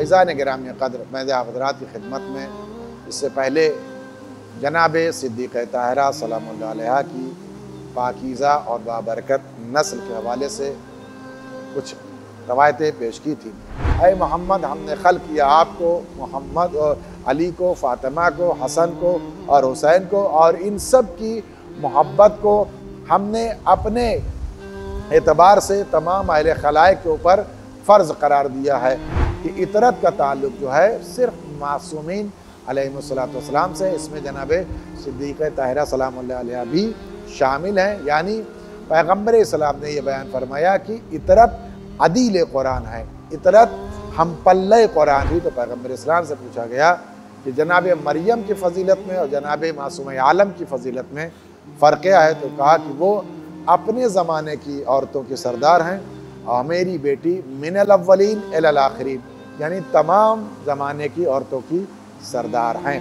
ऐज़ान गिरामी क़द्र, मैं हज़रात की खिदमत में इससे पहले जनाब सिद्दीक़ ताहिरा सलामुल्लाह अलैहा की पाकीज़ा और बाबरकत नस्ल के हवाले से कुछ रवायतें पेश की थी। ऐ मोहम्मद, हमने खल्क़ किया आपको, मोहम्मद और अली को, फ़ातिमा को, हसन को और हुसैन को, और इन सब की मोहब्बत को हमने अपने एतबार से तमाम अहले खलाइक के ऊपर फ़र्ज़ करार दिया है कि इतरत का ताल्लुक़ जो है सिर्फ़ मासूमीन अलैहिमुस्सलातु वस्सलाम से। इसमें जनाब सिद्दीक़ ताहिरा सलामुल्लाह अलैहा भी शामिल हैं। यानी पैगम्बर इस्लाम ने यह बयान फरमाया कि इतरत अदील कुरान है, इतरत हम पल्ले कुरान ही। तो पैगम्बर इस्लाम से पूछा गया कि जनाब मरियम की फ़जीलत में और जनाब मासूम आलम की फ़जीलत में फ़र्क क्या है? तो कहा कि वो अपने ज़माने की औरतों के सरदार हैं और मेरी बेटी मिनल अव्वलीन इलल आखिरीन, यानी तमाम ज़माने की औरतों की सरदार हैं।